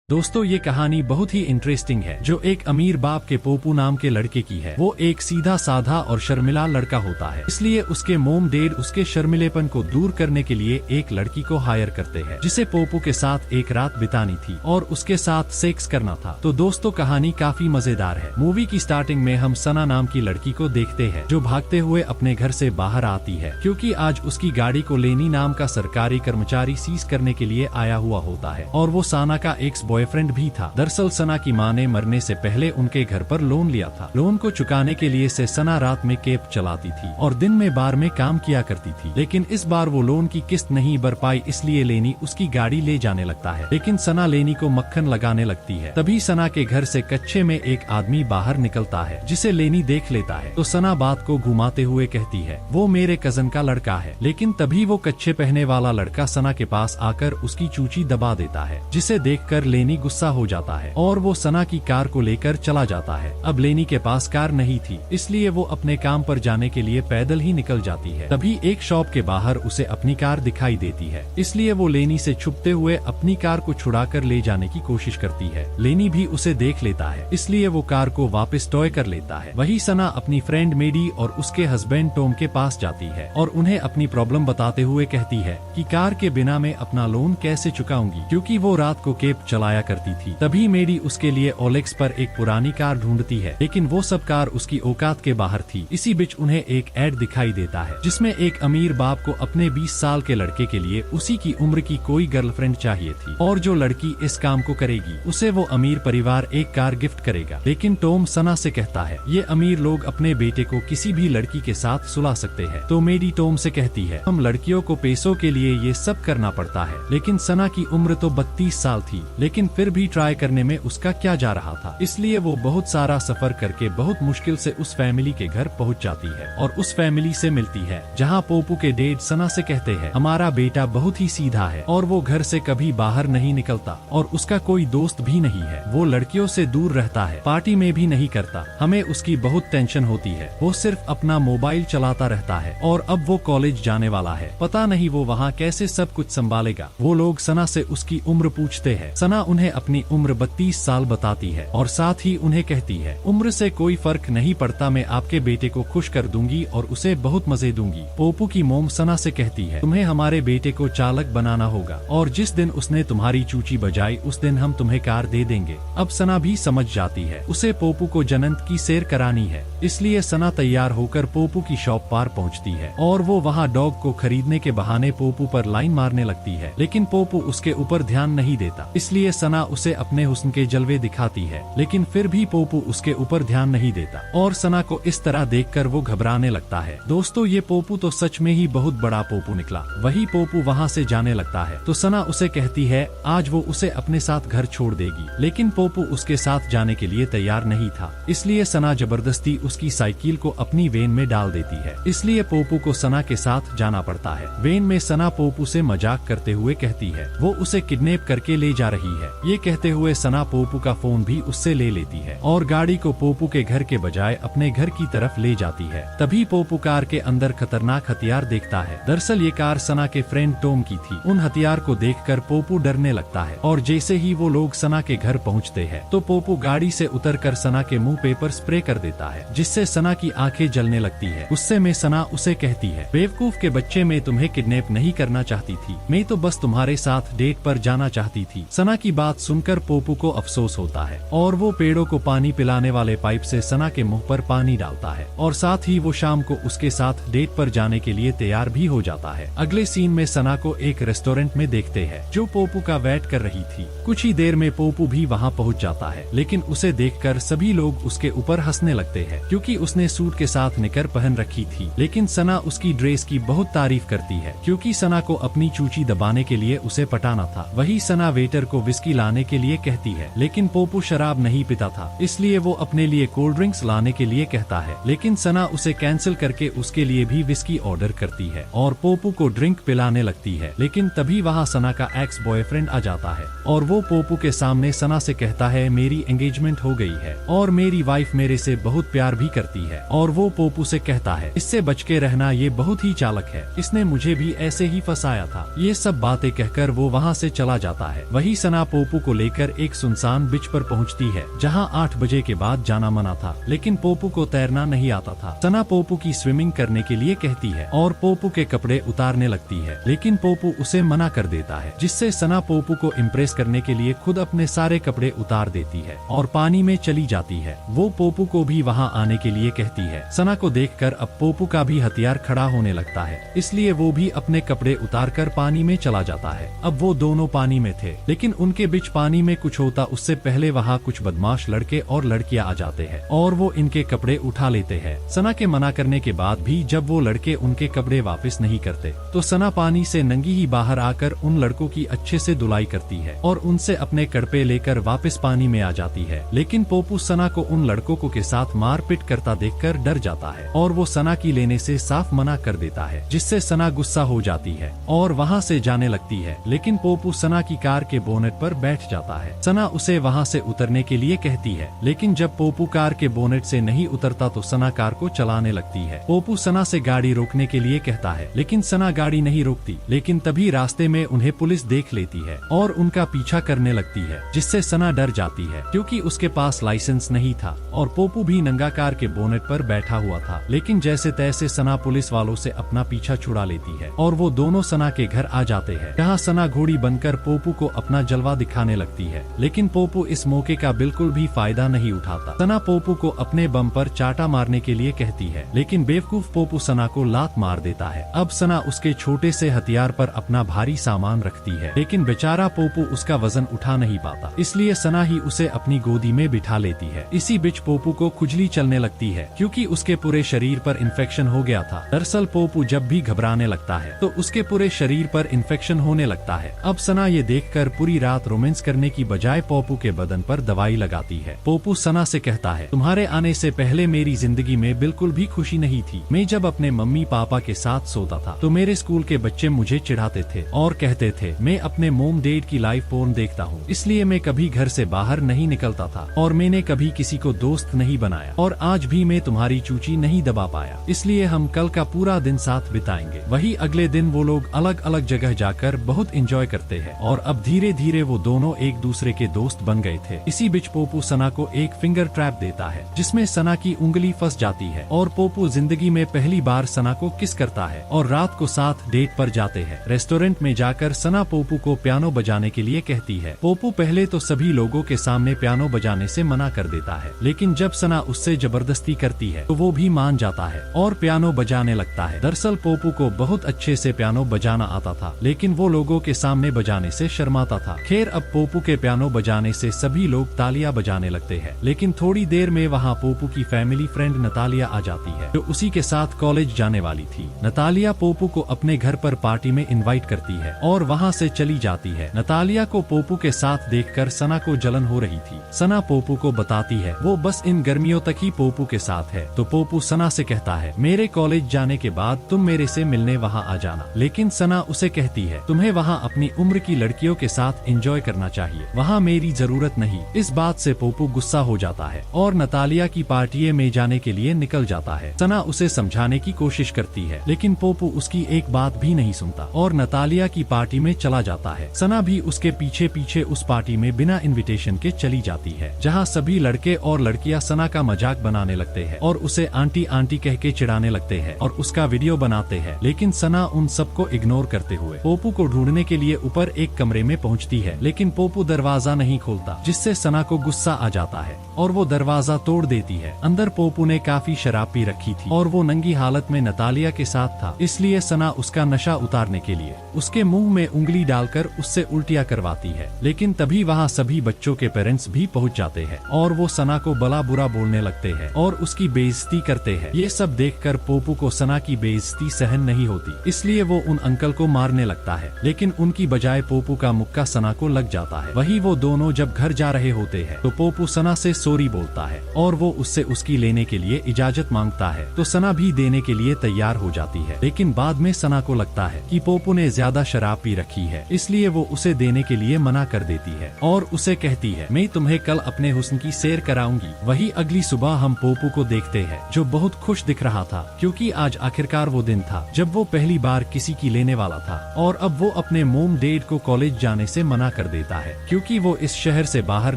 दोस्तों ये कहानी बहुत ही इंटरेस्टिंग है जो एक अमीर बाप के पोपू नाम के लड़के की है। वो एक सीधा साधा और शर्मिला लड़का होता है, इसलिए उसके मोम डैड उसके शर्मिलेपन को दूर करने के लिए एक लड़की को हायर करते हैं जिसे पोपू के साथ एक रात बितानी थी और उसके साथ सेक्स करना था। तो दोस्तों कहानी काफी मजेदार है। मूवी की स्टार्टिंग में हम सना नाम की लड़की को देखते हैं जो भागते हुए अपने घर से बाहर आती है क्योंकि आज उसकी गाड़ी को लेनी नाम का सरकारी कर्मचारी सीज करने के लिए आया हुआ होता है और वो सना का एक बॉयफ्रेंड भी था। दरअसल सना की माँ ने मरने से पहले उनके घर पर लोन लिया था। लोन को चुकाने के लिए से सना रात में कैब चलाती थी और दिन में बार में काम किया करती थी, लेकिन इस बार वो लोन की किस्त नहीं भर पाई, इसलिए लेनी उसकी गाड़ी ले जाने लगता है। लेकिन सना लेनी को मक्खन लगाने लगती है। तभी सना के घर से कच्चे में एक आदमी बाहर निकलता है जिसे लेनी देख लेता है। तो सना बात को घुमाते हुए कहती है वो मेरे कजन का लड़का है। लेकिन तभी वो कच्चे पहने वाला लड़का सना के पास आकर उसकी चूची दबा देता है, जिसे देखकर लेनी गुस्सा हो जाता है और वो सना की कार को लेकर चला जाता है। अब लेनी के पास कार नहीं थी, इसलिए वो अपने काम पर जाने के लिए पैदल ही निकल जाती है। तभी एक शॉप के बाहर उसे अपनी कार दिखाई देती है, इसलिए वो लेनी से छुपते हुए अपनी कार को छुड़ाकर ले जाने की कोशिश करती है। लेनी भी उसे देख लेता है, इसलिए वो कार को वापस टॉय कर लेता है। वही सना अपनी फ्रेंड मेडी और उसके हस्बैंड टॉम के पास जाती है और उन्हें अपनी प्रॉब्लम बताते हुए कहती है कि कार के बिना मैं अपना लोन कैसे चुकाऊंगी, क्योंकि वो रात को कैब चलाया करती थी। तभी मेडी उसके लिए ओलेक्स पर एक पुरानी कार ढूंढती है, लेकिन वो सब कार उसकी औकात के बाहर थी। इसी बीच उन्हें एक एड दिखाई देता है जिसमें एक अमीर बाप को अपने 20 साल के लड़के के लिए उसी की उम्र की कोई गर्लफ्रेंड चाहिए थी और जो लड़की इस काम को करेगी उसे वो अमीर परिवार एक कार गिफ्ट करेगा। लेकिन टॉम सना से कहता है ये अमीर लोग अपने बेटे को किसी भी लड़की के साथ सुला सकते हैं। तो मेडी टॉम से कहती है हम लड़कियों को पैसों के लिए ये सब करना पड़ता है। लेकिन सना की उम्र तो 32 साल थी, लेकिन फिर भी ट्राई करने में उसका क्या जा रहा था, इसलिए वो बहुत सारा सफर करके बहुत मुश्किल से उस फैमिली के घर पहुंच जाती है और उस फैमिली से मिलती है जहां पोपू के डैड सना से कहते हैं हमारा बेटा बहुत ही सीधा है और वो घर से कभी बाहर नहीं निकलता और उसका कोई दोस्त भी नहीं है। वो लड़कियों से दूर रहता है, पार्टी में भी नहीं करता, हमें उसकी बहुत टेंशन होती है। वो सिर्फ अपना मोबाइल चलाता रहता है और अब वो कॉलेज जाने वाला है, पता नहीं वो वहाँ कैसे सब कुछ संभालेगा। वो लोग सना से उसकी उम्र पूछते हैं। सना उन्हें अपनी उम्र 32 साल बताती है और साथ ही उन्हें कहती है उम्र से कोई फर्क नहीं पड़ता, मैं आपके बेटे को खुश कर दूंगी और उसे बहुत मजे दूंगी। पोपू की मोम सना से कहती है तुम्हें हमारे बेटे को चालक बनाना होगा और जिस दिन उसने तुम्हारी चूची बजाई उस दिन हम तुम्हें कार दे देंगे। अब सना भी समझ जाती है उसे पोपू को जन्नत की सैर करानी है, इसलिए सना तैयार होकर पोपू की शॉप पर पहुंचती है और वो वहां डॉग को खरीदने के बहाने पोपू पर लाइन मारने लगती है। लेकिन पोपू उसके ऊपर ध्यान नहीं देता, इसलिए सना उसे अपने हुस्न के जलवे दिखाती है, लेकिन फिर भी पोपू उसके ऊपर ध्यान नहीं देता और सना को इस तरह देखकर वो घबराने लगता है। दोस्तों ये पोपू तो सच में ही बहुत बड़ा पोपू निकला। वही पोपू वहाँ से जाने लगता है तो सना उसे कहती है आज वो उसे अपने साथ घर छोड़ देगी, लेकिन पोपू उसके साथ जाने के लिए तैयार नहीं था, इसलिए सना जबरदस्ती उसकी साइकिल को अपनी वैन में डाल देती है। इसलिए पोपू को सना के साथ जाना पड़ता है। वैन में सना पोपू से मजाक करते हुए कहती है वो उसे किडनैप करके ले जा रही है। ये कहते हुए सना पोपू का फोन भी उससे ले लेती है और गाड़ी को पोपू के घर के बजाय अपने घर की तरफ ले जाती है। तभी पोपू कार के अंदर खतरनाक हथियार देखता है। दरअसल ये कार सना के फ्रेंड टॉम की थी। उन हथियार को देखकर पोपू डरने लगता है और जैसे ही वो लोग सना के घर पहुंचते हैं तो पोपू गाड़ी से उतरकर सना के मुंह पेपर स्प्रे कर देता है, जिससे सना की आंखें जलने लगती है। उससे में सना उसे कहती है बेवकूफ के बच्चे, मैं तुम्हें किडनैप नहीं करना चाहती थी, मैं तो बस तुम्हारे साथ डेट पर जाना चाहती थी। सना की बात सुनकर पोपू को अफसोस होता है और वो पेड़ों को पानी पिलाने वाले पाइप से सना के मुंह पर पानी डालता है और साथ ही वो शाम को उसके साथ डेट पर जाने के लिए तैयार भी हो जाता है। अगले सीन में सना को एक रेस्टोरेंट में देखते हैं जो पोपू का वेट कर रही थी। कुछ ही देर में पोपू भी वहाँ पहुँच जाता है, लेकिन उसे देखकर सभी लोग उसके ऊपर हंसने लगते हैं क्योंकि उसने सूट के साथ निकर पहन रखी थी। लेकिन सना उसकी ड्रेस की बहुत तारीफ करती है क्योंकि सना को अपनी चूची दबाने के लिए उसे पटाना था। वही सना वेटर को विस्की लाने के लिए कहती है, लेकिन पोपू शराब नहीं पीता था, इसलिए वो अपने लिए कोल्ड ड्रिंक्स लाने के लिए कहता है। लेकिन सना उसे कैंसिल करके उसके लिए भी विस्की ऑर्डर करती है और पोपू को ड्रिंक पिलाने लगती है। लेकिन तभी वहाँ सना का एक्स बॉयफ्रेंड आ जाता है और वो पोपू के सामने सना से कहता है मेरी एंगेजमेंट हो गई है और मेरी वाइफ मेरे से बहुत प्यार भी करती है। और वो पोपू से कहता है इससे बच के रहना, ये बहुत ही चालक है, इसने मुझे भी ऐसे ही फंसाया था। ये सब बातें कहकर वो वहाँ से चला जाता है। वही सना पोपू को लेकर एक सुनसान बीच पर पहुंचती है जहां 8 बजे के बाद जाना मना था, लेकिन पोपू को तैरना नहीं आता था। सना पोपू की स्विमिंग करने के लिए कहती है और पोपू के कपड़े उतारने लगती है, लेकिन पोपू उसे मना कर देता है, जिससे सना पोपू को इम्प्रेस करने के लिए खुद अपने सारे कपड़े उतार देती है और पानी में चली जाती है। वो पोपू को भी वहाँ आने के लिए कहती है। सना को देखकर अब पोपू का भी हथियार खड़ा होने लगता है, इसलिए वो भी अपने कपड़े उतारकर पानी में चला जाता है। अब वो दोनों पानी में थे, लेकिन उनके बीच पानी में कुछ होता उससे पहले वहाँ कुछ बदमाश लड़के और लड़कियां आ जाते हैं और वो इनके कपड़े उठा लेते हैं। सना के मना करने के बाद भी जब वो लड़के उनके कपड़े वापस नहीं करते तो सना पानी से नंगी ही बाहर आकर उन लड़कों की अच्छे से धुलाई करती है और उनसे अपने कड़पे लेकर वापस पानी में आ जाती है। लेकिन पोपू सना को उन लड़कों के साथ मारपीट करता देखकर डर जाता है और वो सना की लेने से साफ मना कर देता है, जिससे सना गुस्सा हो जाती है और वहाँ से जाने लगती है। लेकिन पोपू सना की कार के बोनेट पर बैठ जाता है। सना उसे वहाँ से उतरने के लिए कहती है, लेकिन जब पोपू कार के बोनेट से नहीं उतरता तो सना कार को चलाने लगती है। पोपू सना से गाड़ी रोकने के लिए कहता है, लेकिन सना गाड़ी नहीं रोकती। लेकिन तभी रास्ते में उन्हें पुलिस देख लेती है और उनका पीछा करने लगती है, जिससे सना डर जाती है क्योंकि उसके पास लाइसेंस नहीं था और पोपू भी नंगा कार के बोनेट पर बैठा हुआ था। लेकिन जैसे तैसे सना पुलिस वालों से अपना पीछा छुड़ा लेती है और वो दोनों सना के घर आ जाते हैं, जहाँ सना घोड़ी बनकर पोपू को अपना जलवा दिखाने लगती है। लेकिन पोपू इस मौके का बिल्कुल भी फायदा नहीं उठाता। सना पोपू को अपने बम पर चाटा मारने के लिए कहती है, लेकिन बेवकूफ पोपू सना को लात मार देता है। अब सना उसके छोटे से हथियार पर अपना भारी सामान रखती है, लेकिन बेचारा पोपू उसका वजन उठा नहीं पाता, इसलिए सना ही उसे अपनी गोदी में बिठा लेती है। इसी बीच पोपू को खुजली चलने लगती है क्योंकि उसके पूरे शरीर पर इन्फेक्शन हो गया था। दरअसल पोपू जब भी घबराने लगता है तो उसके पूरे शरीर पर इन्फेक्शन होने लगता है। अब सना ये देखकर पूरी रात रोमांस करने की बजाय पोपू के बदन पर दवाई लगाती है। पोपू सना से कहता है, तुम्हारे आने से पहले मेरी जिंदगी में बिल्कुल भी खुशी नहीं थी। मैं जब अपने मम्मी पापा के साथ सोता था तो मेरे स्कूल के बच्चे मुझे चिढ़ाते थे और कहते थे मैं अपने मोम डैड की लाइव पोर्न देखता हूँ, इसलिए मैं कभी घर से बाहर नहीं निकलता था और मैंने कभी किसी को दोस्त नहीं बनाया और आज भी मैं तुम्हारी चूची नहीं दबा पाया, इसलिए हम कल का पूरा दिन साथ बिताएंगे। वही अगले दिन वो लोग अलग अलग जगह जाकर बहुत एंजॉय करते हैं और अब धीरे धीरे वो दोनों एक दूसरे के दोस्त बन गए थे। इसी बीच पोपू सना को एक फिंगर ट्रैप देता है जिसमें सना की उंगली फंस जाती है और पोपू जिंदगी में पहली बार सना को किस करता है और रात को साथ डेट पर जाते हैं। रेस्टोरेंट में जाकर सना पोपू को पियानो बजाने के लिए कहती है। पोपू पहले तो सभी लोगों के सामने पियानो बजाने से मना कर देता है, लेकिन जब सना उससे जबरदस्ती करती है तो वो भी मान जाता है और पियानो बजाने लगता है। दरअसल पोपू को बहुत अच्छे से पियानो बजाना आता था, लेकिन वो लोगों के सामने बजाने से शर्माता था। खैर अब पोपू के पियानो बजाने से सभी लोग तालियां बजाने लगते हैं, लेकिन थोड़ी देर में वहाँ पोपू की फैमिली फ्रेंड नतालिया आ जाती है जो उसी के साथ कॉलेज जाने वाली थी। नतालिया पोपू को अपने घर पर पार्टी में इनवाइट करती है और वहाँ से चली जाती है। नतालिया को पोपू के साथ देखकर सना को जलन हो रही थी। सना पोपू को बताती है वो बस इन गर्मियों तक ही पोपू के साथ है, तो पोपू सना से कहता है मेरे कॉलेज जाने के बाद तुम मेरे से मिलने वहाँ आ जाना। लेकिन सना उसे कहती है तुम्हें वहाँ अपनी उम्र की लड़कियों के साथ एंजॉय करना चाहिए, वहाँ मेरी जरूरत नहीं। इस बात से पोपू गुस्सा हो जाता है और नतालिया की पार्टी में जाने के लिए निकल जाता है। सना उसे समझाने की कोशिश करती है, लेकिन पोपू उसकी एक बात भी नहीं सुनता और नतालिया की पार्टी में चला जाता है। सना भी उसके पीछे पीछे उस पार्टी में बिना इनविटेशन के चली जाती है, जहाँ सभी लड़के और लड़कियां सना का मजाक बनाने लगते हैं और उसे आंटी आंटी कह के चिढ़ाने लगते हैं और उसका वीडियो बनाते हैं। लेकिन सना उन सबको इग्नोर करते हुए पोपू को ढूंढने के लिए ऊपर एक कमरे में पहुँचती है, लेकिन पोपू दरवाजा नहीं खोलता, जिससे सना को गुस्सा आ जाता है और वो दरवाजा तोड़ देती है। अंदर पोपू ने काफी शराब पी रखी थी और वो नंगी हालत में नतालिया के साथ था, इसलिए सना उसका नशा उतारने के लिए उसके मुंह में उंगली डालकर उससे उल्टियाँ करवाती है। लेकिन तभी वहाँ सभी बच्चों के पेरेंट्स भी पहुँच जाते हैं और वो सना को भला बुरा बोलने लगते हैं और उसकी बेइज्जती करते हैं। ये सब देखकर पोपू को सना की बेइज्जती सहन नहीं होती, इसलिए वो उन अंकल को मारने लगता है, लेकिन उनकी बजाय पोपू का मुक्का सना को लग जाता है। वही वो दोनों जब घर जा रहे होते हैं तो पोपू सना से सॉरी बोलता है और वो उससे उसकी लेने के लिए इजाजत मांगता है, तो सना भी देने के लिए तैयार हो जाती है। लेकिन बाद में सना को लगता है कि पोपू ने ज्यादा शराब पी रखी है, इसलिए वो उसे देने के लिए मना कर देती है और उसे कहती है मैं तुम्हें कल अपने हुस्न की सैर कराऊंगी। वही अगली सुबह हम पोपू को देखते हैं जो बहुत खुश दिख रहा था क्योंकि आज आखिरकार वो दिन था जब वो पहली बार किसी की लेने वाला था और अब वो अपने मोम डैड को कॉलेज जाने से मना कर कर देता है, क्योंकि वो इस शहर से बाहर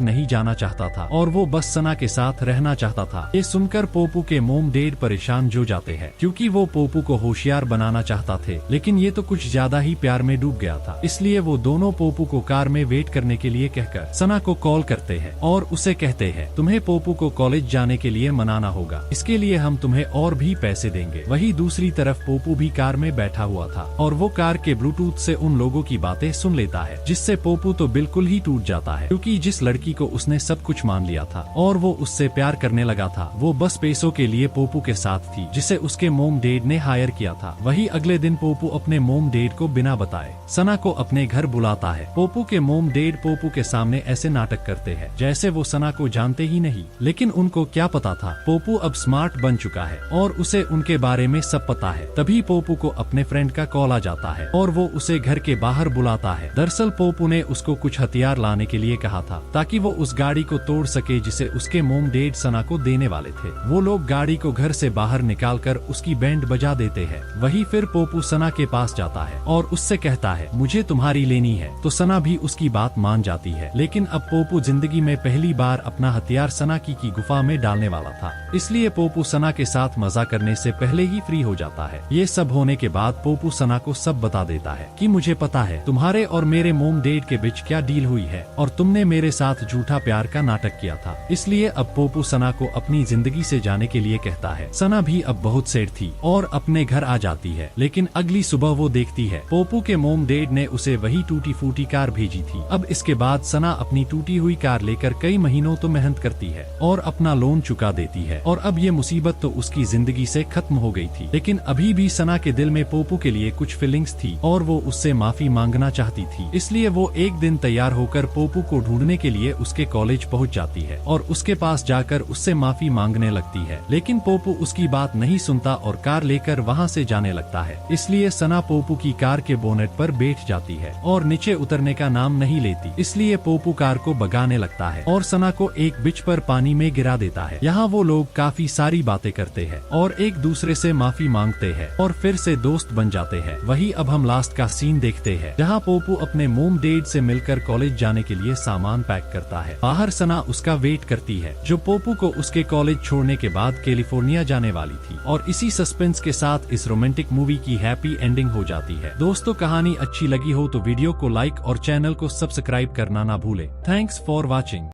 नहीं जाना चाहता था और वो बस सना के साथ रहना चाहता था। ये सुनकर पोपू के मोम डैड परेशान हो जाते हैं, क्योंकि वो पोपू को होशियार बनाना चाहता थे, लेकिन ये तो कुछ ज्यादा ही प्यार में डूब गया था। इसलिए वो दोनों पोपू को कार में वेट करने के लिए कहकर सना को कॉल करते हैं और उसे कहते हैं, तुम्हें पोपू को कॉलेज जाने के लिए मनाना होगा, इसके लिए हम तुम्हें और भी पैसे देंगे। वही दूसरी तरफ पोपू भी कार में बैठा हुआ था और वो कार के ब्लूटूथ से उन लोगों की बातें सुन लेता है, जिससे पोपू तो बिल्कुल ही टूट जाता है, क्योंकि जिस लड़की को उसने सब कुछ मान लिया था और वो उससे प्यार करने लगा था, वो बस पैसों के लिए पोपू के साथ थी, जिसे उसके मोम डैड ने हायर किया था। वही अगले दिन पोपू अपने मोम डैड को बिना बताए सना को अपने घर बुलाता है। पोपू के मोम डैड पोपू के सामने ऐसे नाटक करते हैं जैसे वो सना को जानते ही नहीं, लेकिन उनको क्या पता था पोपू अब स्मार्ट बन चुका है और उसे उनके बारे में सब पता है। तभी पोपू को अपने फ्रेंड का कॉल आ जाता है और वो उसे घर के बाहर बुलाता है। दरअसल पोपू ने उसको कुछ हथियार लाने के लिए कहा था ताकि वो उस गाड़ी को तोड़ सके जिसे उसके मोम डैड सना को देने वाले थे। वो लोग गाड़ी को घर से बाहर निकालकर उसकी बैंड बजा देते हैं। वही फिर पोपू सना के पास जाता है और उससे कहता है, मुझे तुम्हारी लेनी है, तो सना भी उसकी बात मान जाती है। लेकिन अब पोपू जिंदगी में पहली बार अपना हथियार सना की गुफा में डालने वाला था, इसलिए पोपू सना के साथ मजा करने से पहले ही फ्री हो जाता है। ये सब होने के बाद पोपू सना को सब बता देता है कि मुझे पता है तुम्हारे और मेरे मोम डैड के बीच क्या डील हुई है और तुमने मेरे साथ झूठा प्यार का नाटक किया था। इसलिए अब पोपू सना को अपनी जिंदगी से जाने के लिए कहता है। सना भी अब बहुत सैड थी और अपने घर आ जाती है, लेकिन अगली सुबह वो देखती है पोपू के मोम डैड ने उसे वही टूटी फूटी कार भेजी थी। अब इसके बाद सना अपनी टूटी हुई कार लेकर कई महीनों तो मेहनत करती है और अपना लोन चुका देती है और अब ये मुसीबत तो उसकी जिंदगी से खत्म हो गई थी। लेकिन अभी भी सना के दिल में पोपू के लिए कुछ फीलिंग्स थी और वो उससे माफी मांगना चाहती थी। इसलिए वो एक दिन तैयार होकर पोपू को ढूंढने के लिए उसके कॉलेज पहुंच जाती है और उसके पास जाकर उससे माफी मांगने लगती है, लेकिन पोपू उसकी बात नहीं सुनता और कार लेकर वहां से जाने लगता है। इसलिए सना पोपू की कार के बोनेट पर बैठ जाती है और नीचे उतरने का नाम नहीं लेती। इसलिए पोपू कार को भगाने लगता है और सना को एक बिच पर पानी में गिरा देता है। यहाँ वो लोग काफी सारी बातें करते हैं और एक दूसरे से माफी मांगते हैं और फिर से दोस्त बन जाते हैं। वही अब हम लास्ट का सीन देखते हैं, जहाँ पोपू अपने मोम डैड से मिलकर कॉलेज जाने के लिए सामान पैक करता है। बाहर सना उसका वेट करती है, जो पोपू को उसके कॉलेज छोड़ने के बाद कैलिफोर्निया जाने वाली थी। और इसी सस्पेंस के साथ इस रोमांटिक मूवी की हैप्पी एंडिंग हो जाती है। दोस्तों, कहानी अच्छी लगी हो तो वीडियो को लाइक और चैनल को सब्सक्राइब करना ना भूले। Thanks for watching.